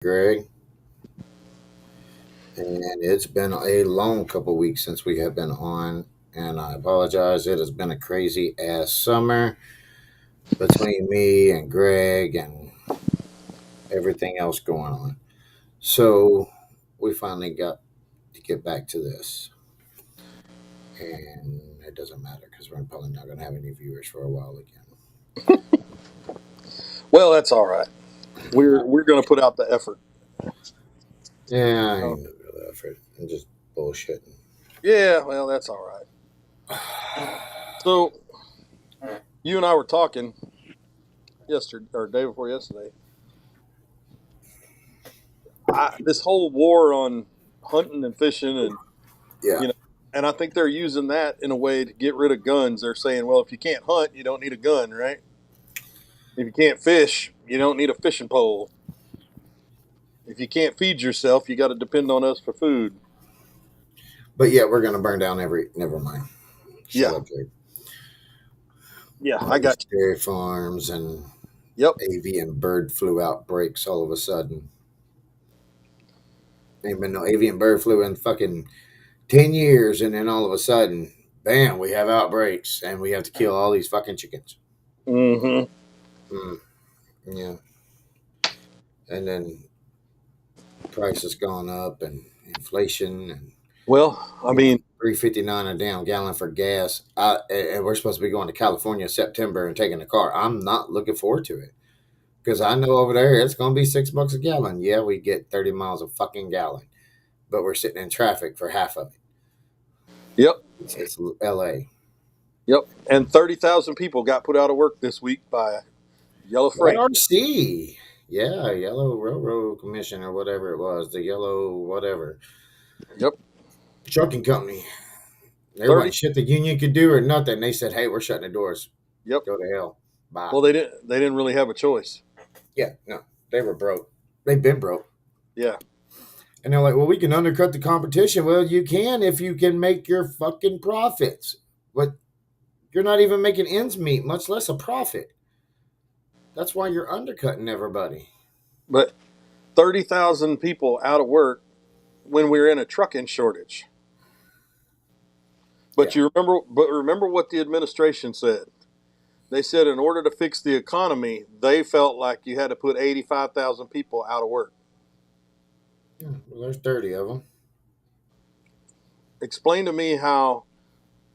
Greg, and it's been a long couple weeks since we have been on, and I apologize. It has been a crazy ass summer between me and Greg and everything else going on. So we finally got to get back to this, and it doesn't matter because we're probably not going to have any viewers for a while again. Well, that's all right. We're going to put out the effort. Yeah, I Uh, ain't no real effort. I'm just bullshitting. yeah, well, that's all right. So you and I were talking yesterday or day before yesterday. This whole war on hunting and fishing, and Yeah, you know, and I think they're using that in a way to get rid of guns. They're saying, well, if you can't hunt, you don't need a gun, right? If you can't fish, you don't need a fishing pole. If you can't feed yourself, you got to depend on us for food. but yeah, we're going to burn down every. Never mind. Shut Yeah, up, Jake. yeah, All I these got dairy farms and you. Yep. avian bird flu outbreaks all of a sudden. Ain't been no avian bird flu in fucking 10 years, and then all of a sudden, bam, we have outbreaks and we have to kill all these fucking chickens. Mm-hmm. Mm, yeah. And then price has gone up and inflation and Well, I you know, mean, 3.59 a damn gallon for gas. And we're supposed to be going to California in September and taking a car. I'm not looking forward to it. Because I know over there it's going to be $6 a gallon. Yeah, we get 30 miles a fucking gallon, but we're sitting in traffic for half of it. yep. It's LA. Yep. And 30,000 people got put out of work this week by Yellow Frank. YRC. Yeah, Yellow Railroad Commission or whatever it was. The Yellow whatever. Yep. Trucking company. There 30. wasn't shit the union could do or nothing. They said, hey, we're shutting the doors. Yep. Go to hell. Bye. Well, they didn't really have a choice. Yeah, no. They were broke. They've been broke. Yeah. And they're like, well, we can undercut the competition. Well, you can if you can make your fucking profits. But you're not even making ends meet, much less a profit. That's why you're undercutting everybody. But 30,000 people out of work when we're in a trucking shortage. Yeah. But remember what the administration said. They said in order to fix the economy, they felt like you had to put 85,000 people out of work. Yeah, well, there's 30 of them. Explain to me how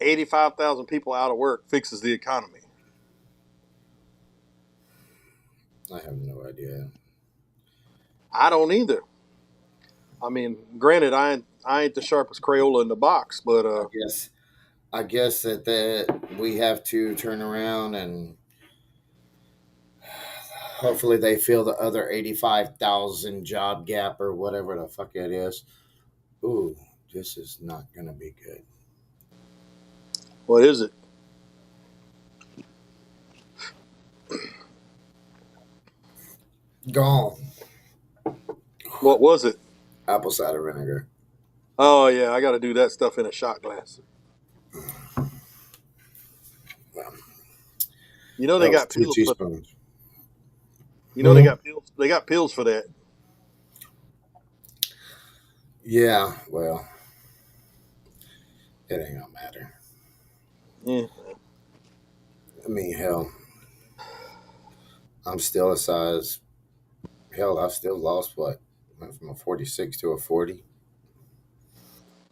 85,000 people out of work fixes the economy. I have no idea. I don't either. I mean, granted, I ain't the sharpest Crayola in the box, but I guess that we have to turn around and hopefully they fill the other 85,000 job gap or whatever the fuck it is. Ooh, this is not going to be good. what is it? Gone. What was it? Apple cider vinegar. Oh yeah, I got to do that stuff in a shot glass. Well, You know they that was got two pills for. teaspoons. You know they Hmm? got pills. They got pills for that. Yeah, well, it ain't gonna matter. Yeah. I mean, hell, I'm still a size. Hell, I've still lost what? Went from a 46 to a 40.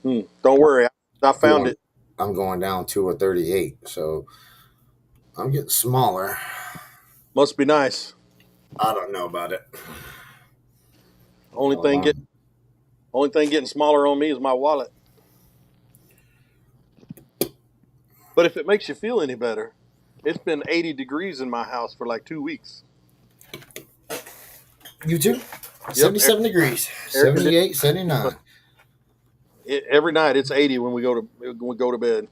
Don't worry, I found Going, it. I'm going down to a 38. So I'm getting smaller. Must be nice. I don't know about it. Only thing get Um, only thing getting smaller on me is my wallet. But if it makes you feel any better, it's been 80 degrees in my house for like 2 weeks. you too? Yep. 77 degrees, Air conditioning. 78, 79. Every night it's 80 when we go to bed.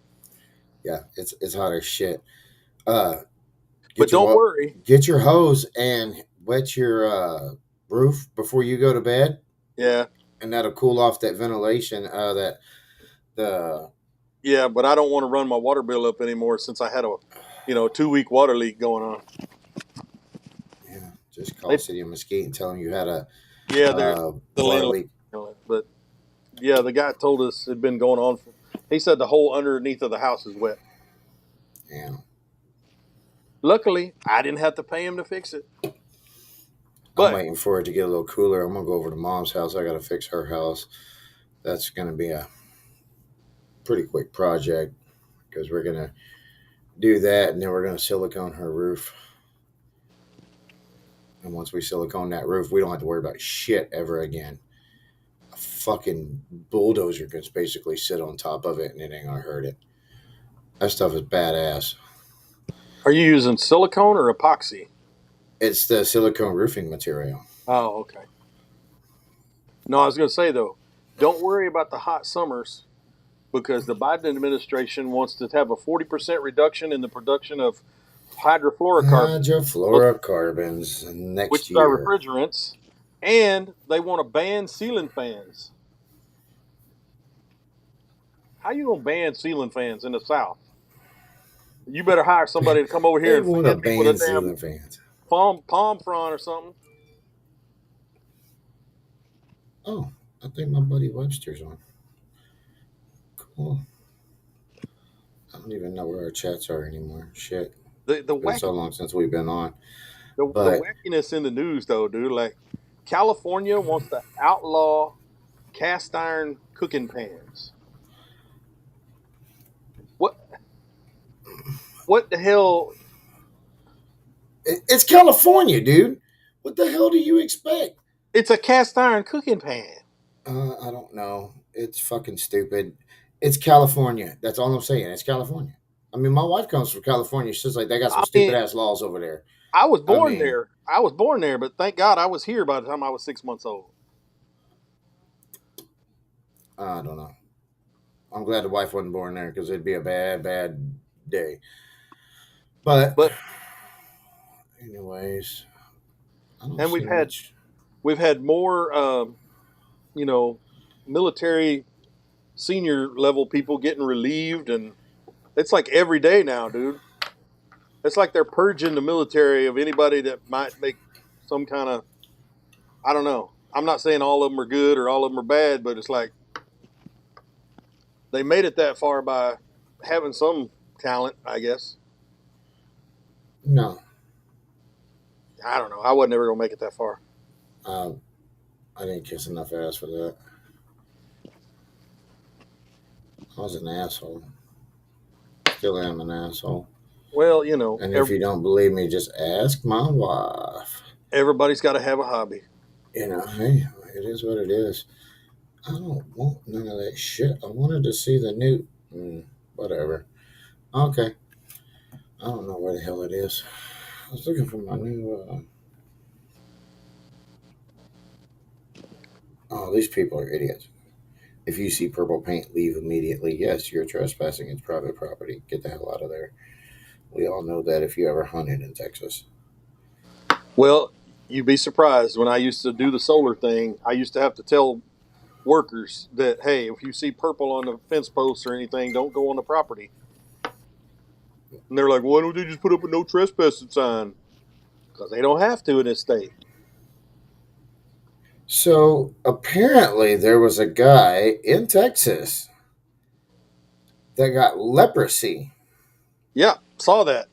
Yeah, it's hot as shit. Uh, But get your don't worry. get your hose and wet your roof before you go to bed, Yeah. and that'll cool off that ventilation. That the Yeah, but I don't want to run my water bill up anymore since I had a 2 week water leak going on. yeah, just call They City of Mesquite and tell them you had a Yeah, there's the water landlord leak. on it. But yeah, the guy told us it'd been going on. He said the whole underneath of the house is wet. Yeah. Luckily, I didn't have to pay him to fix it. I'm But waiting for it to get a little cooler. I'm gonna go over to mom's house. I gotta fix her house. That's gonna be a pretty quick project because we're gonna do that and then we're gonna silicone her roof. And once we silicone that roof, we don't have to worry about shit ever again. A fucking bulldozer can basically sit on top of it and it ain't gonna hurt it. That stuff is badass. are you using silicone or epoxy? It's the silicone roofing material. Oh, okay. No, I was going to say though, don't worry about the hot summers because the Biden administration wants to have a 40% reduction in the production of hydrofluorocarbons, Hydrofluorocarbons which next is our year. refrigerants, and they want to ban ceiling fans. How you gonna ban ceiling fans in the South? You better hire somebody to come over here They and want to fan me with a ban damn ceiling fans. palm frond or something. Oh, I think my buddy Webster's on. Cool. I don't even know where our chats are anymore. Shit. The It's been so wacky long since we've been on. the But wackiness in the news though, dude. Like California wants to outlaw cast iron cooking pans. What what the hell? it's California, dude. What the hell do you expect? It's a cast iron cooking pan. I don't know. It's fucking stupid. It's California. That's all I'm saying. It's California. I mean, my wife comes from California. She's like, they got some I stupid mean, ass laws over there. I was I born mean, there. I was born there, but thank God I was here by the time I was 6 months old. I don't know. I'm glad the wife wasn't born there because it'd be a bad, bad day. But, But anyways, I don't and see much. we've had more, you know, military senior level people getting relieved, and it's like every day now, dude. It's like they're purging the military of anybody that might make some kind of, I don't know. I'm not saying all of them are good or all of them are bad, but it's like they made it that far by having some talent, I guess. No, I don't know. I wasn't ever gonna make it that far. uh, I didn't kiss enough ass for that. I was an asshole. Still am an asshole. Well, And if you don't believe me, just ask my wife. everybody's got to have a hobby. Hey, it is what it is. I don't want none of that shit. I wanted to see the new. Whatever. Okay. I don't know where the hell it is. I was looking for my new. Oh, these people are idiots. If you see purple paint, leave immediately. Yes, you're trespassing. It's private property. Get the hell out of there. We all know that if you ever hunted in Texas. Well, you'd be surprised when I used to do the solar thing. I used to have to tell workers that, hey, if you see purple on the fence posts or anything, don't go on the property. And they're like, why don't they just put up a no trespassing sign? Because they don't have to in this state. So apparently, there was a guy in Texas that got leprosy. Yeah, saw that.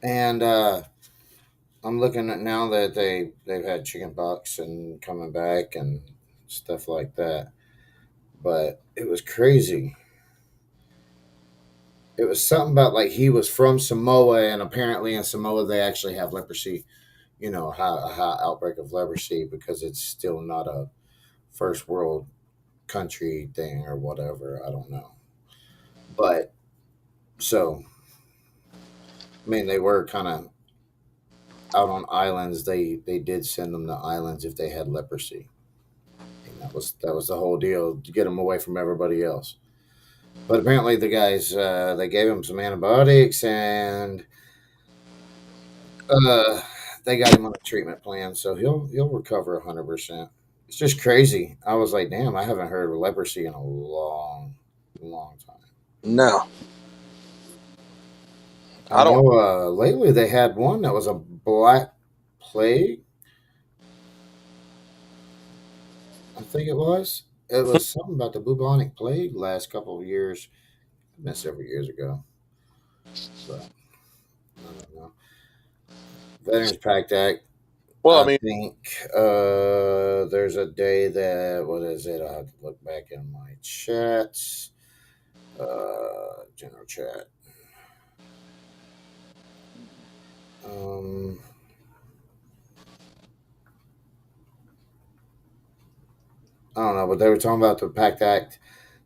And I'm looking at now that they've had chicken pox and coming back and stuff like that. But it was crazy. It was something about like he was from Samoa, and apparently in Samoa they actually have leprosy. A high outbreak of leprosy because it's still not a first world country thing or whatever. I don't know. But so, I mean, they were kind of out on islands. They did send them to islands if they had leprosy. And that was the whole deal to get them away from everybody else. But apparently, the guys they gave him some antibiotics and uh, they got him on a treatment plan, so he'll recover 100%. It's just crazy. I was like, damn, I haven't heard of leprosy in a long, long time. No, I I don't. know lately they had one that was a black plague, I think it was. It was something about the bubonic plague last couple of years. It's been several years ago, but I don't know. Veterans Pact Act. Well, I I mean, think there's a day that what is it? I have to look back in my chats. General chat. Um, I don't know, but they were talking about the Pact Act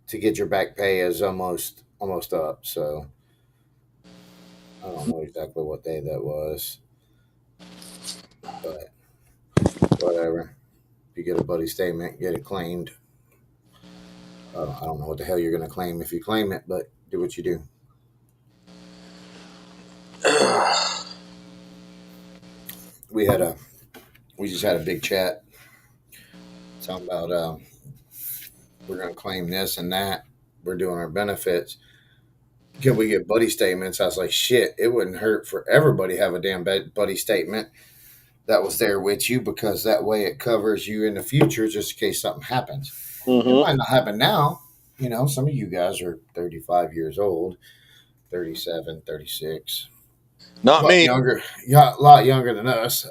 to get your back pay is almost up. So I don't know exactly what day that was, but whatever. If you get a buddy statement, get it claimed. I don't know what the hell you're going to claim if you claim it, but do what you do. We had a we just had a big chat talking about we're going to claim this and that. We're doing our benefits. Can we get buddy statements? I was like, shit, it wouldn't hurt for everybody to have a damn buddy statement that was there with you because that way it covers you in the future just in case something happens. It mm-hmm. might not happen now. You know, some of you guys are 35 years old, 37, 36. Not A lot me. younger, yeah, a lot younger than us.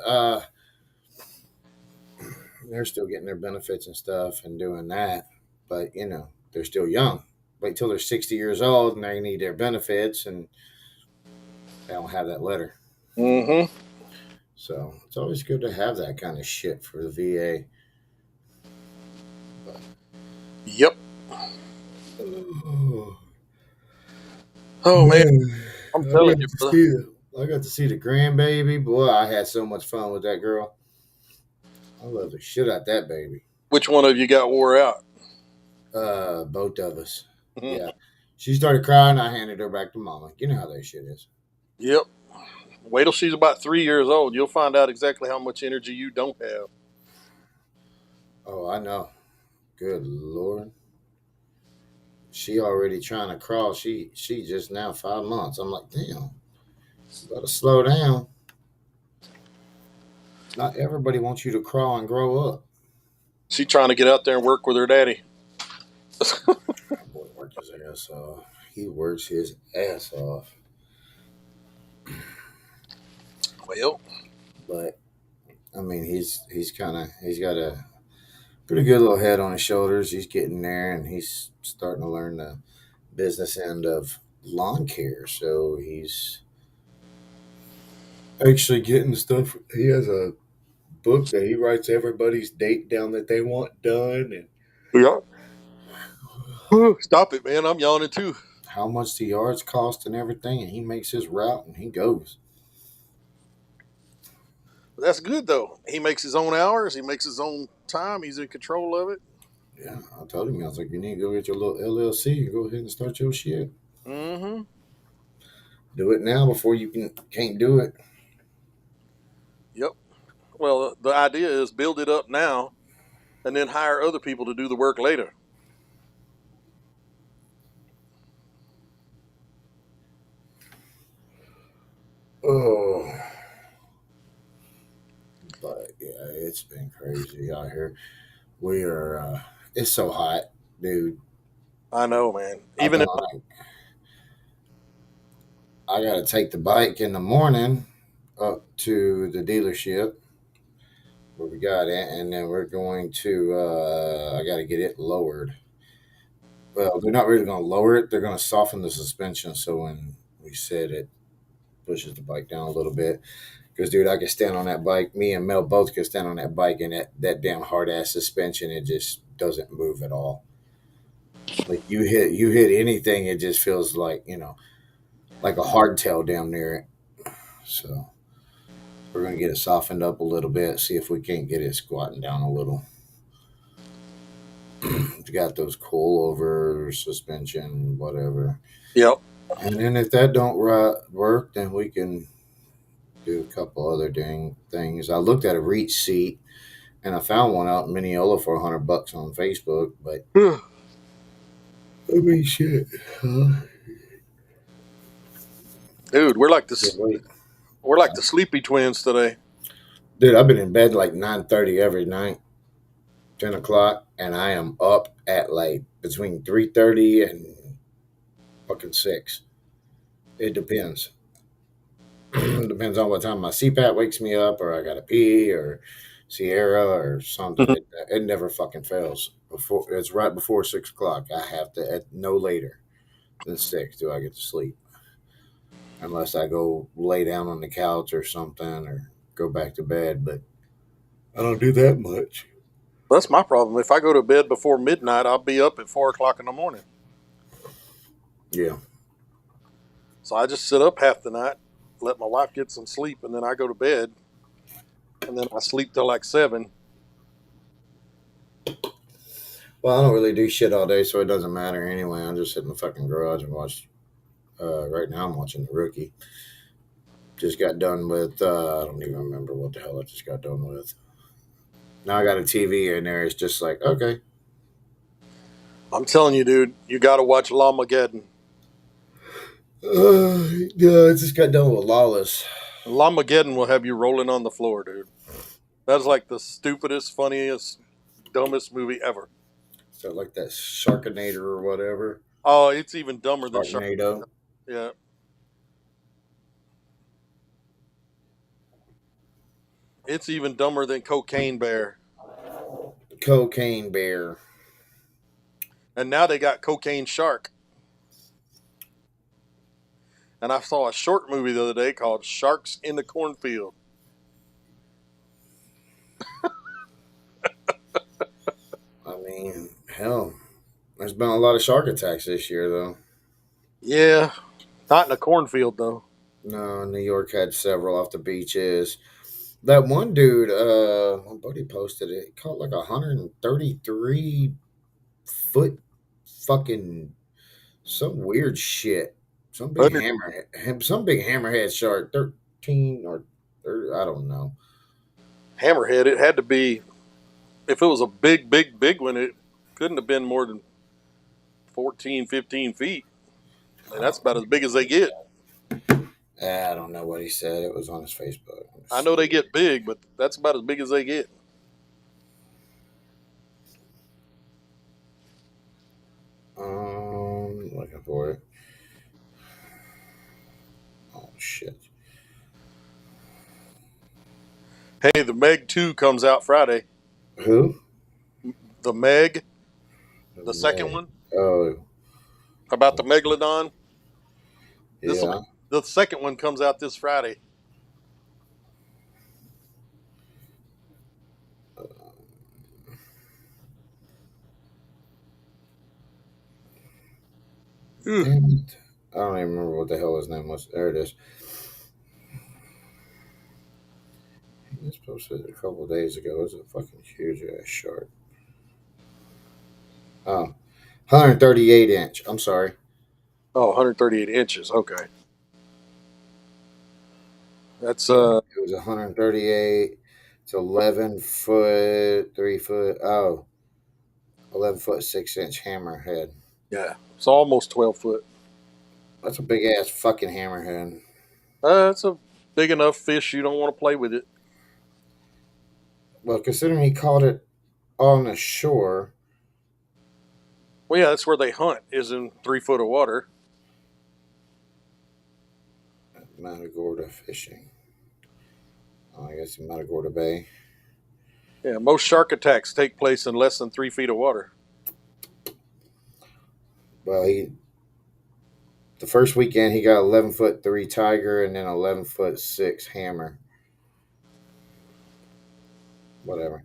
They're still getting their benefits and stuff and doing that, but you know they're still young. Wait till they're 60 years old and they need their benefits and they don't have that letter. Mm-hmm. So it's always good to have that kind of shit for the VA. But, Yep. oh, Oh man, man, I'm telling you, brother. I got to see the grandbaby. Boy, I had so much fun with that girl. I love the shit out that baby. Which one of you got wore out? Both of us. Mhm. Yeah. She started crying. I handed her back to mama. You know how that shit is. Yep. Wait till she's about 3 years old. You'll find out exactly how much energy you don't have. Oh, I know. Good Lord. She already trying to crawl. She just now 5 months. I'm like, damn, you gotta slow down. Not everybody wants you to crawl and grow up. She's trying to get out there and work with her daddy. That boy worked his ass off. He works his ass off. Well, But I mean, he's got a pretty good little head on his shoulders. He's getting there, and he's starting to learn the business end of lawn care. So he's actually getting stuff. He has a book that he writes everybody's date down that they want done, and yeah. Stop it, man. I'm yawning too. how much the yards cost and everything. And he makes his route and he goes. That's good though. He makes his own hours. He makes his own time. He's in control of it. Yeah, I told him I was like, you need to go get your little LLC and go ahead and start your shit. Mm-hmm. Do it now before you can't do it. Yep. Well, the idea is build it up now, and then hire other people to do the work later. Oh, but yeah, it's been crazy out here. We are. It's so hot, dude. I know, man. I've Even been if, like, I got to take the bike in the morning up to the dealership where we got it, and then we're going to. I got to get it lowered. Well, they're not really going to lower it. They're going to soften the suspension so when we sit, it pushes the bike down a little bit. Because, dude, I can stand on that bike. Me and Mel both can stand on that bike, and that damn hard ass suspension, it just doesn't move at all. Like you hit anything, it just feels like like a hardtail down near it. So we're gonna get it softened up a little bit. See if we can't get it squatting down a little. We got those coilover suspension, whatever. yep. And then if that don't work, then we can do a couple other dang things. I looked at a reach seat and I found one out in Mineola for $100 on Facebook. But I mean, shit, huh? Dude, Can't wait. we're like the sleepy twins today. Dude, I've been in bed like 9:30 every night. 10 o'clock, and I am up at like between 3:30 and fucking 6. It depends. It depends on what time my CPAP wakes me up, or I gotta pee, or Sierra, or something. It never fucking fails. Before it's right before 6 o'clock. I have to at no later than 6 do I get to sleep, unless I go lay down on the couch or something, or go back to bed. But I don't do that much. That's my problem. If I go to bed before midnight, I'll be up at 4 o'clock in the morning. Yeah. So I just sit up half the night, let my wife get some sleep, and then I go to bed, and then I sleep till like 7. Well, I don't really do shit all day, so it doesn't matter anyway. I'm just sitting in the fucking garage and watch. Right now, I'm watching The Rookie. Just got done with. I don't even remember what the hell I just got done with. Now I got a TV in there. It's just like, okay. I'm telling you, dude, you got to watch Lawmageddon. Yeah, I just got done with Lawless. Lawmageddon will have you rolling on the floor, dude. That's like the stupidest, funniest, dumbest movie ever. So like that Sharkinator or whatever. Oh, it's even dumber than Shark. Sharknado. Yeah. It's even dumber than Cocaine Bear. Cocaine Bear. And now they got Cocaine Shark. And I saw a short movie the other day called Sharks in the Cornfield. I mean, hell, there's been a lot of shark attacks this year, though. Yeah. Not in a cornfield, though. No, New York had several off the beaches. That one dude, my buddy posted it. He caught like 133 foot fucking some weird shit. Some big hammerhead shark, 13 or 30, I don't know. Hammerhead, it had to be, if it was a big, big, big one, it couldn't have been more than 14, 15 feet. And that's about as big as they get. I don't know what he said. It was on his Facebook. I know they get big, but that's about as big as they get. Looking for it. Oh shit. Hey, the Meg 2 comes out Friday. Who? The Meg, the second Man. one, Oh about the Megalodon. yeah. The second one comes out this Friday. Ugh. Damn it. I don't even remember what the hell his name was. There it is. He just posted it a couple days ago. It was a fucking huge ass shark. Oh, 138 inch. I'm sorry. Oh, 138 inches. Okay. That's Yeah, it was 138. It's 11 foot, 3 foot. Oh, 11 foot 6 inch hammerhead. yeah, it's almost 12 foot. That's a big ass fucking hammerhead. It's a big enough fish you don't want to play with it. Well, considering he caught it on the shore, Well, yeah, that's where they hunt, is in 3 foot of water. Matagorda fishing. Oh, I guess in Matagorda Bay. Yeah, most shark attacks take place in less than 3 feet of water. Well, the first weekend he got 11 foot 3 tiger and then 11 foot 6 hammer. Whatever.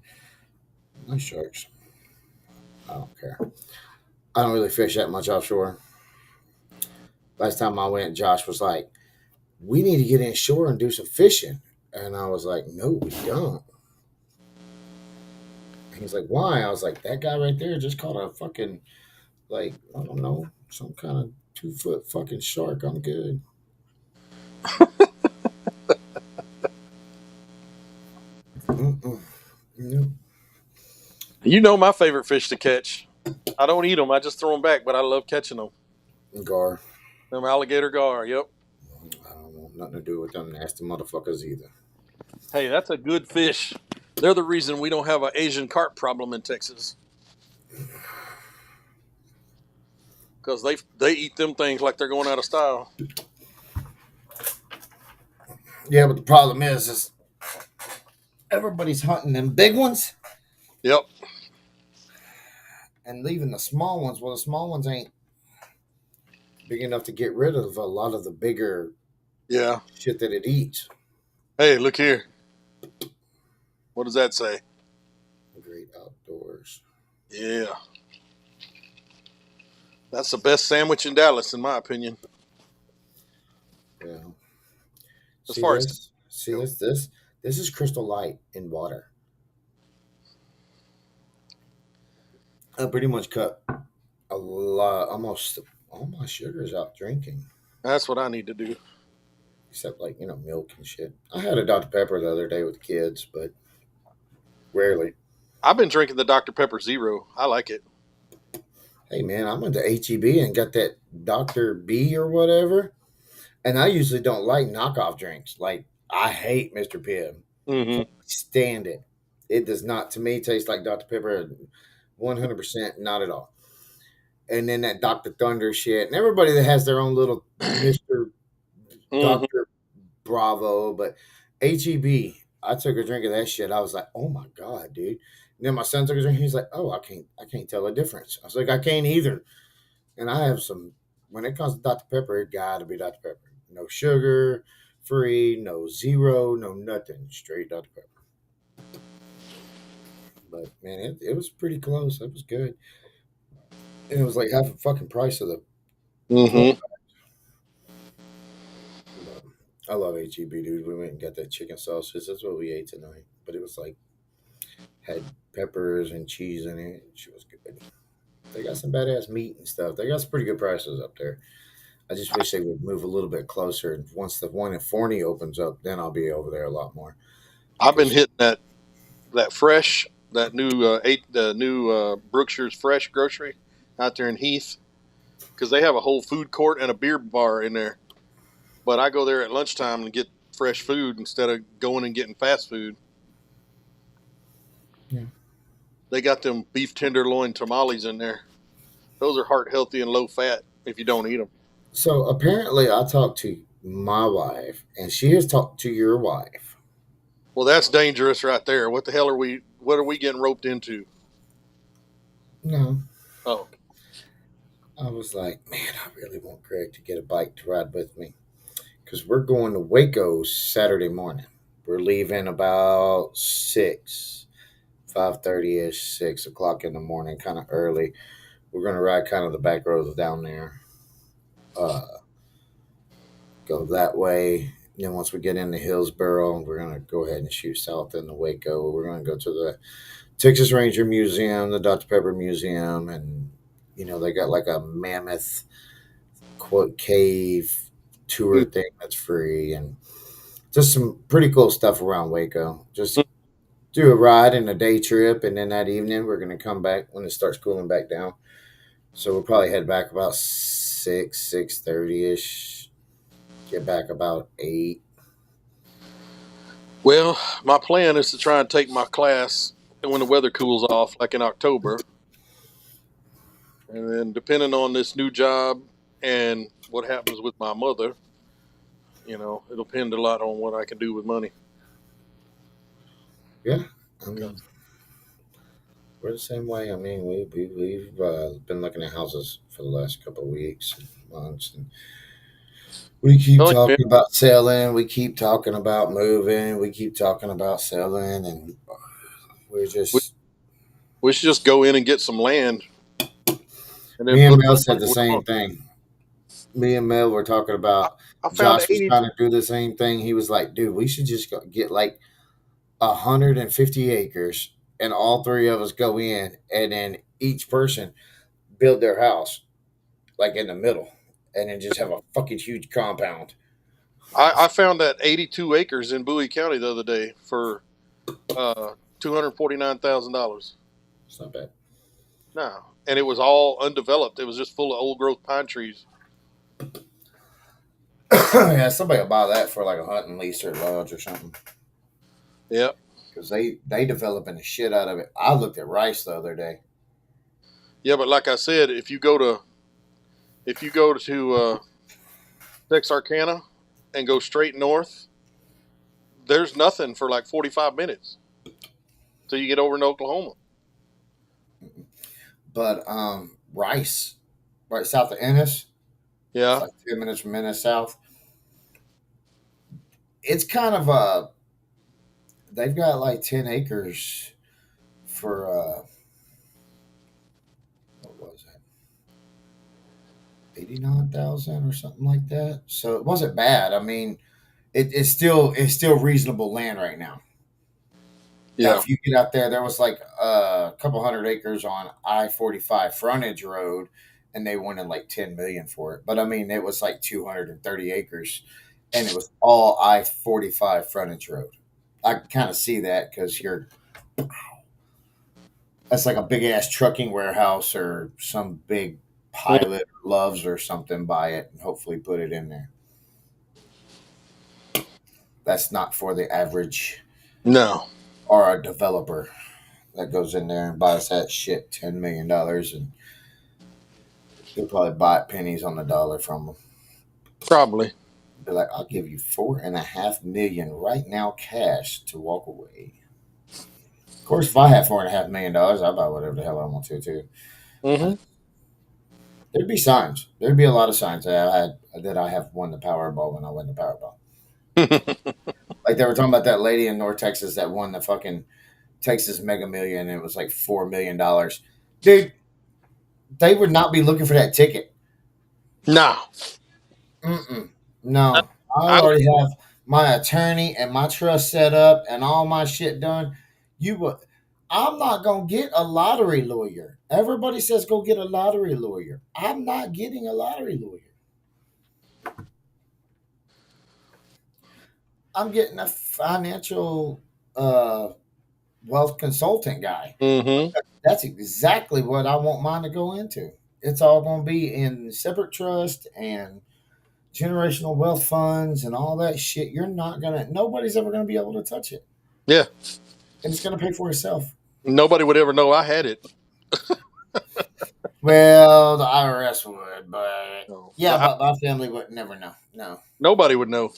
Nice sharks. I don't care. I don't really fish that much offshore. Last time I went, Josh was like, "We need to get inshore and do some fishing," and I was like, "No, we don't." He's like, "Why?" I was like, "That guy right there just caught a fucking, like, I don't know, some kind of 2 foot fucking shark. I'm good." Mm-mm. No. You know my favorite fish to catch. I don't eat them. I just throw them back, but I love catching them. Gar. Them alligator gar. Yep. I don't want nothing to do with them nasty motherfuckers either. Hey, that's a good fish. They're the reason we don't have an Asian carp problem in Texas. Because they eat them things like they're going out of style. Yeah, but the problem is everybody's hunting them big ones Yep. and leaving the small ones. Well, the small ones ain't big enough to get rid of a lot of the bigger Yeah. shit that it eats. Hey, look here. What does that say? Great outdoors. Yeah. That's the best sandwich in Dallas, in my opinion. Yeah. As See far as this? See this? This is Crystal Light in water. I pretty much cut a lot, almost all my sugars out drinking, that's what I need to do. except like milk and shit. I had a Dr Pepper the other day with the kids, but rarely. I've been drinking the Dr. Pepper Zero. I like it. Hey man, I went to HEB and got that Dr B or whatever, and I usually don't like knockoff drinks. Like I hate Mr Pibb. Mm-hmm. Can't stand it. It does not to me taste like Dr Pepper. 100% not at all. And then that Dr. Thunder shit, and everybody that has their own little Mr. Mm-hmm. Dr. Bravo, but HEB, I took a drink of that shit. I was like, oh my God, dude. And then my son took a drink. He's like, oh, I can't tell the difference. I was like, I can't either. And I have some, when it comes to Dr. Pepper, it gotta be Dr. Pepper. No sugar, free, no zero, no nothing. Straight Dr. Pepper. But man, it was pretty close. It was good. And it was like half the fucking price of the 12. Mm-hmm. But I love HEB, dude. We went and got that chicken sausage. That's what we ate tonight. But it was like had peppers and cheese in it. She was good. They got some badass meat and stuff. They got some pretty good prices up there. I just wish they would move a little bit closer. And once the one in Forney opens up, then I'll be over there a lot more. I've been Because hitting that fresh, that new the new Brookshire's Fresh Grocery out there in Heath, because they have a whole food court and a beer bar in there. But I go there at lunchtime and get fresh food instead of going and getting fast food. yeah. They got them beef tenderloin tamales in there. Those are heart healthy and low fat if you don't eat them. So apparently, I talked to my wife, and she has talked to your wife. Well, that's dangerous right there. What the hell are we? What are we getting roped into? No, Oh, I was like, man, I really want Greg to get a bike to ride with me because we're going to Waco Saturday morning. We're leaving about 5:30 ish, 6 o'clock in the morning, kind of early. We're gonna ride kind of the back roads down there, uh, go that way. Then once we get into Hillsboro, we're gonna go ahead and shoot south into Waco. We're gonna go to the Texas Ranger Museum, the Dr Pepper Museum, and they got like a mammoth quote cave tour mm, thing that's free, and just some pretty cool stuff around Waco. mm. Just do a ride and a day trip, and then that evening we're gonna come back when it starts cooling back down. So we'll probably head back about 6:30 ish. Get back about 8. Well, my plan is to try and take my class when the weather cools off, like in October, and then depending on this new job and what happens with my mother, it'll depend a lot on what I can do with money. Yeah, I mean 'Cause we're the same way. I mean we've been looking at houses for the last couple of weeks, and months, and we keep telling you, man, talking about selling. We keep talking about moving. We keep talking about selling, and we're we, just we should just go in and get some land and then me and put it Mel up said like the we same want. thing. Me and Mel were talking I, about. I found Josh was 80. trying to do the same thing. He was like, "Dude, we should just get like 150 acres, and all three of us go in, and then each person build their house like in the middle, and then just have a fucking huge compound." I found that 82 acres in Bowie County the other day for $249,000. It's not bad. No, and it was all undeveloped. It was just full of old growth pine trees. Yeah, somebody will buy that for like a hunting lease or lodge or something. Yep. because they developing the shit out of it. I looked at rice the other day. Yeah, but like I said, if you go to Texarkana and go straight north, there's nothing for like 45 minutes till you get over in Oklahoma. But rice, right south of Ennis, it's Yeah. like 10 minutes from Ennis south. It's kind of a they've got like 10 acres for what was it, 89,000 or something like that. So it wasn't bad. I mean, it's still reasonable land right now. Now, Yeah. if you get out there, there was like a couple hundred acres on I-45 frontage road, and they wanted like 10 million for it. But I mean, it was like 230 acres, and it was all I-45 frontage road. I kind of see that because you're that's like a big ass trucking warehouse or some big pilot or loves or something buy it and hopefully put it in there. That's not for the average No. or a developer that goes in there and buys that shit $10 million, and you'll probably buy it pennies on the dollar from them. Probably. Be like, I'll give you 4.5 million right now, cash to walk away. Of course, if I have $4.5 million, I'll buy whatever the hell I want to too. Hmm. There'd be signs. There'd be a lot of signs that I have won the Powerball when I win the Powerball. Like they were talking about that lady in North Texas that won the fucking Texas Mega Million, and it was like $4 million. Dude, they would not be looking for that ticket. No. Mm-mm. No, I I already have my attorney and my trust set up and all my shit done. You would. I'm not gonna get a lottery lawyer. Everybody says go get a lottery lawyer. I'm not getting a lottery lawyer. I'm getting a financial uh, wealth consultant guy. hmm That's exactly what I want mine to go into. It's all going to be in separate trust and generational wealth funds and all that shit. Nobody's ever going to be able to touch it. Yeah. And it's going to pay for itself. Nobody would ever know I had it. Well, the IRS would, but No. yeah, but my family would never know. No. Nobody would know.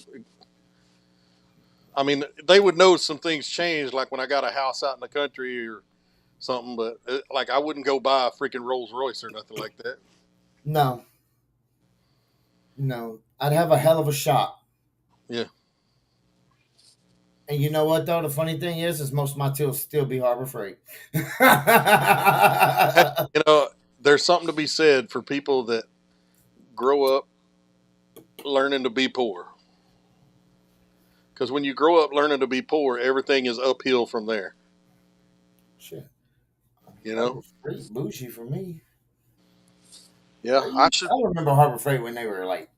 I mean, they would know some things changed, like when I got a house out in the country or something. But like, I wouldn't go buy a freaking Rolls Royce or nothing like that. No. No. I'd have a hell of a shot. Yeah. And you know what though? The funny thing is most of my tools still be Harbor Freight. Hey, there's something to be said for people that grow up learning to be poor. Because when you grow up learning to be poor, everything is uphill from there. Shit. You know? Harbor Freight bougie for me. Yeah. I should. I remember Harbor Freight when they were like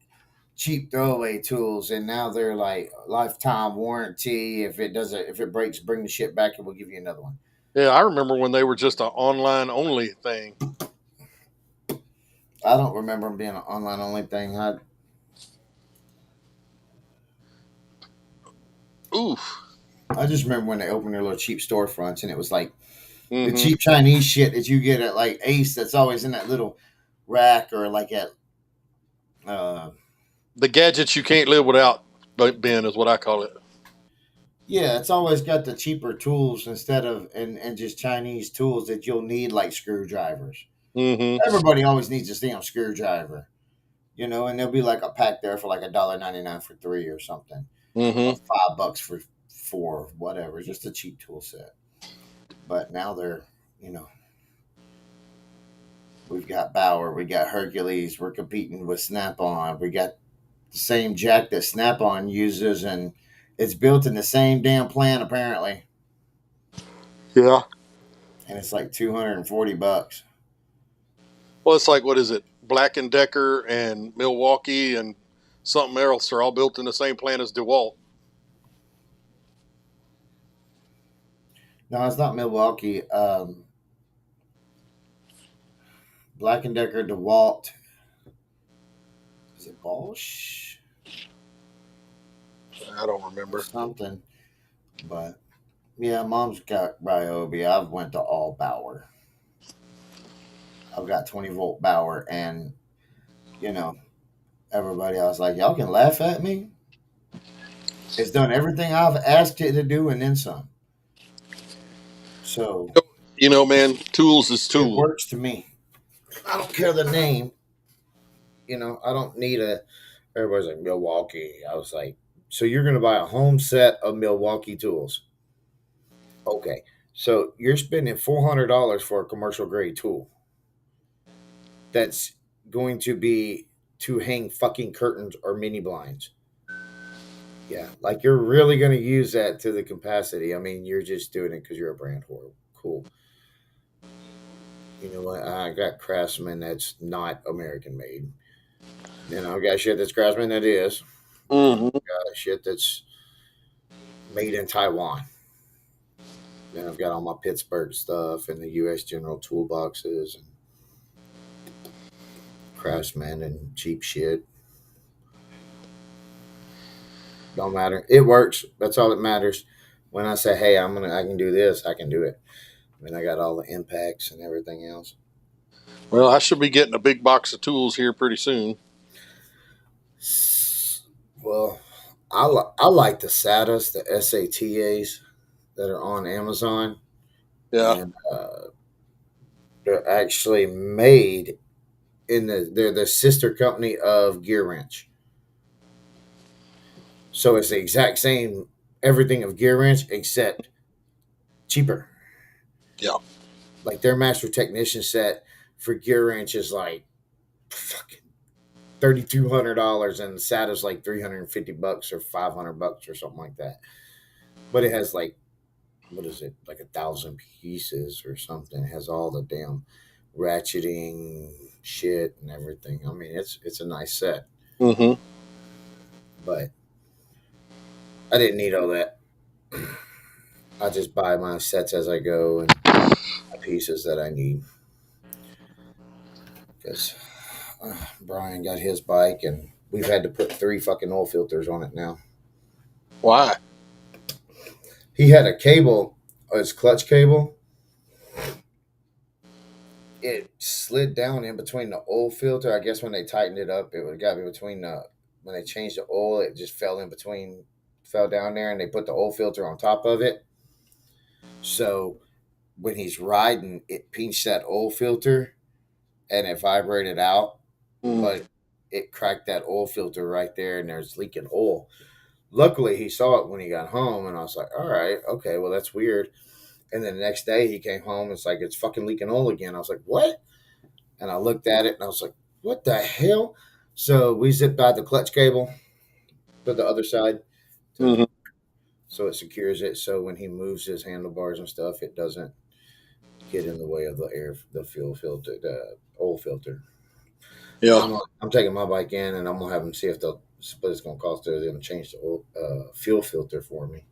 cheap throwaway tools, and now they're like lifetime warranty. If it breaks, bring the shit back, and we'll give you another one. Yeah, I remember when they were just an online only thing. I don't remember them being an online only thing. Oof. I just remember when they opened their little cheap storefronts, and it was like the Hmm. cheap Chinese shit that you get at like Ace. That's always in that little rack, or like at uh, The gadgets you can't live without, Ben, is what I call it. yeah, it's always got the cheaper tools instead of and just Chinese tools that you'll need like screwdrivers. Hmm. Everybody always needs a damn screwdriver, and there'll be like a pack there for like $1.99 for three or something, Hmm. or $5 for four, whatever, just a cheap tool set. But now you know, we've got Bauer, we got Hercules, we're competing with Snap On, we got the same jack that Snap On uses, and it's built in the same damn plant apparently, Yeah. and it's like $240. Well, it's like, what is it? Black and Decker and Milwaukee and something else are all built in the same plant as DeWalt. No, it's not Milwaukee. Black and Decker, DeWalt. Is it Bosch I don't or remember. something? But Yeah, mom's got Ryobi. I've went to all Bauer. I've got 20-volt Bauer, and you know, everybody else like y'all can laugh at me. It's done everything I've asked it to do and then some. So You know, man, tools is it tools. works to me. I don't care the name. I don't need a. Everybody's like Milwaukee. I was like, so you're going to buy a home set of Milwaukee tools? Okay, so you're spending $400 for a commercial grade tool that's going to be to hang fucking curtains or mini blinds. Yeah, like you're really going to use that to the capacity. I mean, you're just doing it because you're a brand whore. Cool. You know what? I got Craftsman that's not American made. I got shit that's Craftsman that is. Mm-hmm. Got shit that's made in Taiwan. Then I've got all my Pittsburgh stuff and the U.S. General toolboxes and Craftsman and cheap shit. Don't matter. It works. That's all that matters. When I say, "Hey, I can do this," I can do it. I mean, I got all the impacts and everything else. Well, I should be getting a big box of tools here pretty soon. Well, I like the SATAs, the SATAs that are on Amazon, Yeah. and they're actually made they're the sister company of Gear Wrench. So it's the exact same everything of Gear Wrench except cheaper. Yeah. Like their master technician set for Gear Wrench is like fucking $3,200, and the SATA's like $350 or $500 or something like that. But it has like what is it, like 1,000 pieces or something? It has all the damn ratcheting shit and everything. I mean, it's a nice set, Mm-hmm. but I didn't need all that. I just buy my sets as I go and pieces that I need because Brian got his bike and we've had to put 3 fucking oil filters on it now. Why? He had a cable, his clutch cable. It slid down in between the oil filter. I guess when they tightened it up, it would got in between the when they changed the oil, it just fell in between, fell down there, and they put the oil filter on top of it. So when he's riding, it pinched that oil filter and it vibrated out, Mm. but it cracked that oil filter right there, and there's leaking oil. Luckily, he saw it when he got home, and I was like, "All right, okay, well that's weird." And then the next day, he came home. It's like it's fucking leaking oil again. I was like, "What?" And I looked at it, and I was like, "What the hell?" So we zipped out the clutch cable to the other side, to, Mm-hmm. so it secures it. So when he moves his handlebars and stuff, it doesn't get in the way of the fuel filter, the oil filter. But Yeah. I'm taking my bike in, and I'm gonna have them see if the what it's gonna cost them to change the fuel filter for me,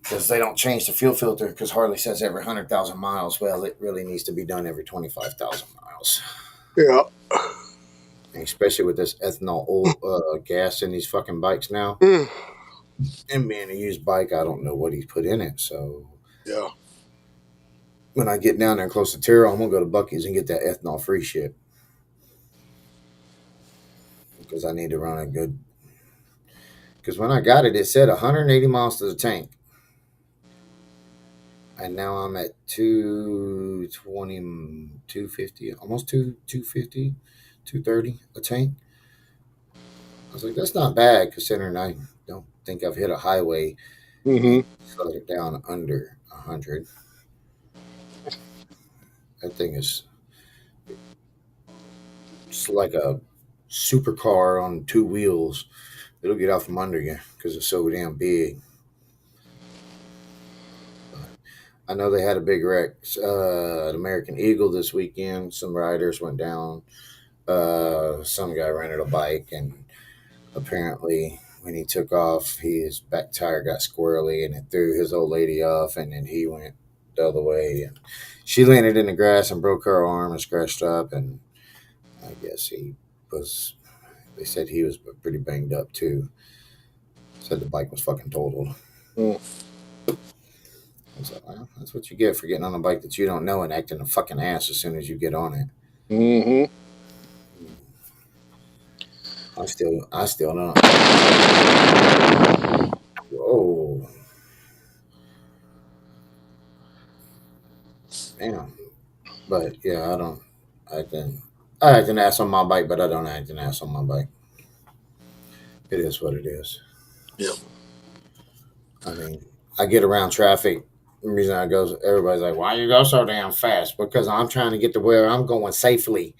because they don't change the fuel filter because Harley says every 100,000 miles. Well, it really needs to be done every 25,000 miles, Yeah. and especially with this ethanol gas in these fucking bikes now. Mm. And being a used bike, I don't know what he's put in it. So Yeah. when I get down there close to Terrell, I'm gonna go to Bucky's and get that ethanol free shit because I need to run a good. Because when I got it, it said 180 miles to the tank, and now I'm at 220, 250, almost 250, 230 a tank. I was like, that's not bad considering I don't think I've hit a highway and Mm-hmm. slowed it down under 100. That thing is it's like a supercar on 2 wheels. It'll get out from under you because it's so damn big. I know they had a big wreck. At American Eagle this weekend. Some riders went down. Some guy rented a bike, and apparently, when he took off, his back tire got squirrely, and it threw his old lady off, and then he went the other way, and she landed in the grass and broke her arm and scratched up, and I guess he was. They said he was pretty banged up too. Said the bike was fucking totaled. Mm. I was like, well, that's what you get for getting on a bike that you don't know and acting a fucking ass as soon as you get on it. Mm-hmm. I still don't. Whoa, damn. But yeah, I don't. I act an ass on my bike, but I don't act an ass on my bike. It is what it is. Yep. I mean, I get around traffic. The reason I go, everybody's like, "Why you go so damn fast?" Because I'm trying to get to where I'm going safely.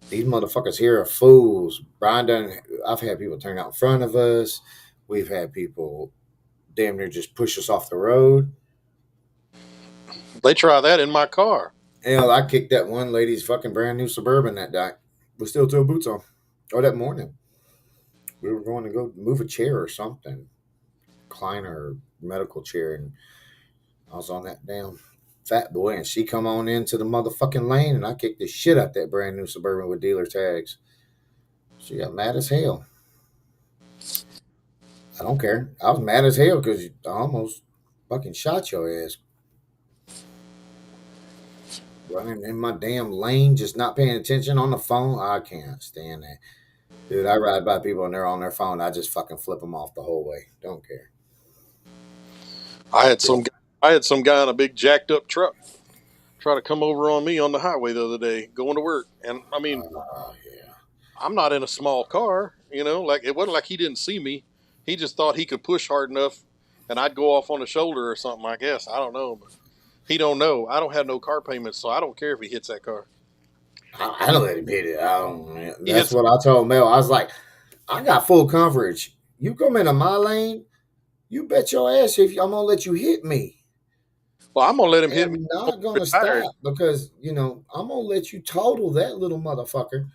These motherfuckers here are fools. Brian done. I've had people turn out in front of us. We've had people damn near just push us off the road. They try that in my car. Hell, I kicked that one lady's fucking brand new Suburban that night with steel toe boots on. Or that morning. We were going to go move a chair or something. Recliner medical chair, and I was on that damn fat boy, and she come on into the motherfucking lane, and I kicked the shit out that brand new Suburban with dealer tags. She got mad as hell. I don't care. I was mad as hell because I almost fucking shot your ass. Running in my damn lane, just not paying attention on the phone. I can't stand that. Dude, I ride by people and they're on their phone. I just fucking flip them off the whole way. Don't care. I had some I had some guy in a big jacked up truck try to come over on me on the highway the other day going to work. And I mean, Yeah. I'm not in a small car, like it wasn't like he didn't see me. He just thought he could push hard enough and I'd go off on the shoulder or something, I guess. I don't know, but he don't know. I don't have no car payments, so I don't care if he hits that car. I don't let him hit it. I don't, He that's hits what I told Mel. I was like, I got full coverage. You come into my lane, you bet your ass if I'm gonna let you hit me. well, I'm gonna let him hit me. I'm I'm not gonna retired. stop because I'm gonna let you total that little motherfucker.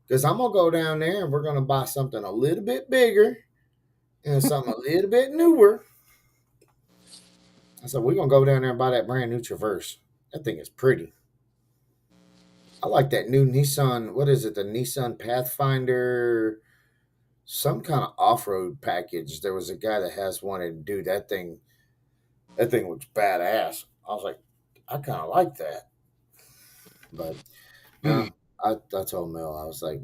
Because I'm gonna go down there and we're gonna buy something a little bit bigger and something a little bit newer. I said we're gonna go down there and buy that brand new Traverse. That thing is pretty. I like that new Nissan. What is it? The Nissan Pathfinder, some kind of off-road package. There was a guy that has one, and dude, that thing. That thing looks badass. I was like, I kind of like that. But Hmm. no, I told Mel, I was like,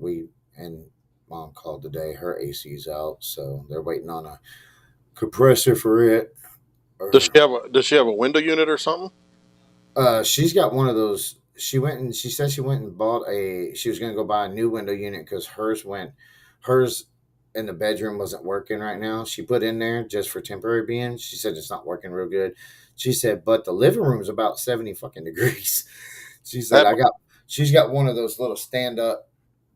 and mom called today. Her AC's out, so they're waiting on a compressor for it. Or Does she have a window unit or something? she's got one of those. She said she went and bought a. She was gonna go buy a new window unit because hers in the bedroom wasn't working right now. She put in there just for temporary being. She said it's not working real good. She said, but the living room's about 70 fucking degrees. She said, That she's got one of those little stand up,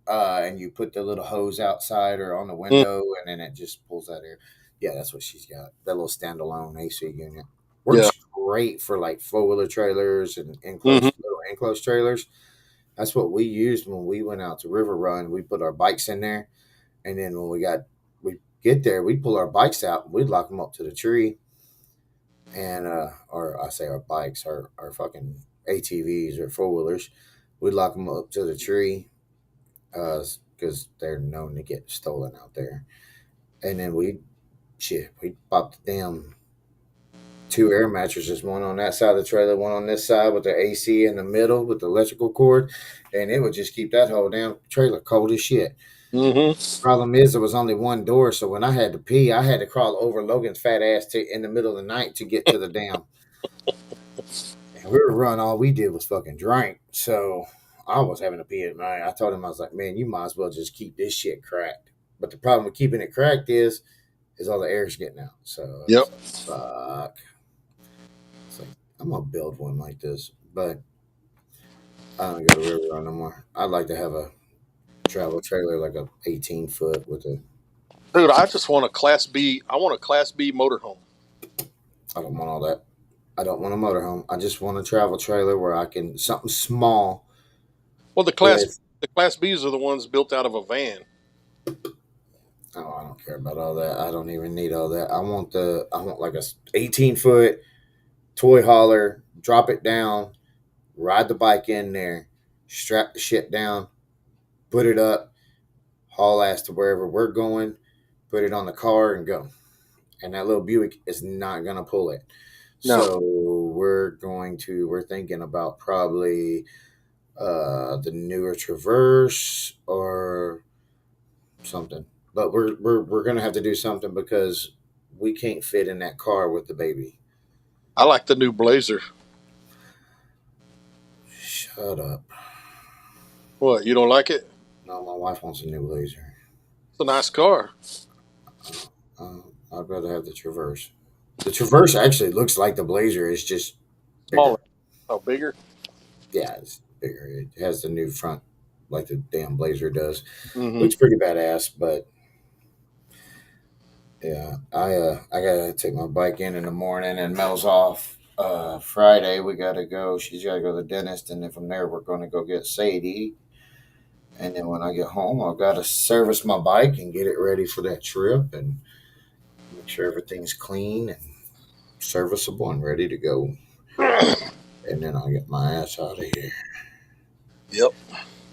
and you put the little hose outside or on the mm, window, and then it just pulls that air. Yeah, that's what she's got. That little standalone AC unit yeah. works great for like 4-wheeler trailers and Hmm. enclosed trailers. That's what we used when we went out to River Run. We put our bikes in there, and then when we get there, we pull our bikes out and we'd lock them up to the tree, and or I say our bikes, our fucking ATVs or 4-wheelers, we'd lock them up to the tree, because they're known to get stolen out there. And then we popped the damn two air mattresses, one on that side of the trailer, one on this side with the AC in the middle with the electrical cord, and it would just keep that whole damn trailer cold as shit. Hmm. Problem is, there was only one door, so when I had to pee, I had to crawl over Logan's fat ass in the middle of the night to get to the damn. And we were run. All we did was fucking drink, so I was having to pee at night. I told him I was like, man, you might as well just keep this shit cracked. But the problem with keeping it cracked is all the air's getting out. So Yep. it's like, fuck. It's like I'm gonna build one like this, but I don't go to River Run no more. I'd like to have a travel trailer like a 18-foot with a. Dude, I just want a Class B. I want a Class B motorhome. I don't want all that. I don't want a motorhome. I just want a travel trailer where I can something small Well, with. the Class Bs are the ones built out of a van. Oh, I don't care about all that. I don't even need all that. I want like a 18-foot toy hauler. Drop it down, ride the bike in there, strap the shit down, put it up, haul ass to wherever we're going, put it on the car and go. and that little Buick is not gonna pull it. No, So we're thinking about probably the newer Traverse or something. But we're gonna have to do something because we can't fit in that car with the baby. I like the new Blazer. Shut up. What, you don't like it? No, my wife wants a new Blazer. It's a nice car. I'd rather have the Traverse. The Traverse actually looks like the Blazer. It's just bigger. Smaller. Oh, bigger? Yeah, it's bigger. It has the new front, like the damn Blazer does. Mm-hmm. Looks pretty badass, but yeah, I gotta take my bike in the morning, and Mel's off. Friday we gotta go. She's gotta go to the dentist, and then from there we're gonna go get Sadie. And then when I get home, I've got to service my bike and get it ready for that trip, and make sure everything's clean and serviceable and ready to go. And then I'll get my ass out of here. Yep.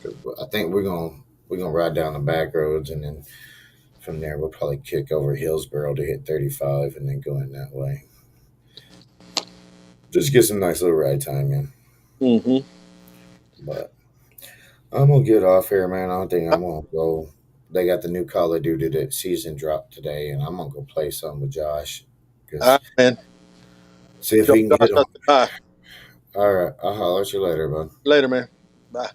'Cause I think we're gonna ride down the back roads, and then from there we'll probably kick over Hillsboro to hit 35, and then go in that way. Just get some nice little ride time in. Mm-hmm. But I'm gonna get off here, man. I don't think I'm gonna go. They got the new Call of Duty that season dropped today, and I'm gonna go play some with Josh. All right, man. See if Josh, he can get on. bye. All right, I'll holler at you later, bud. Later, man. Bye.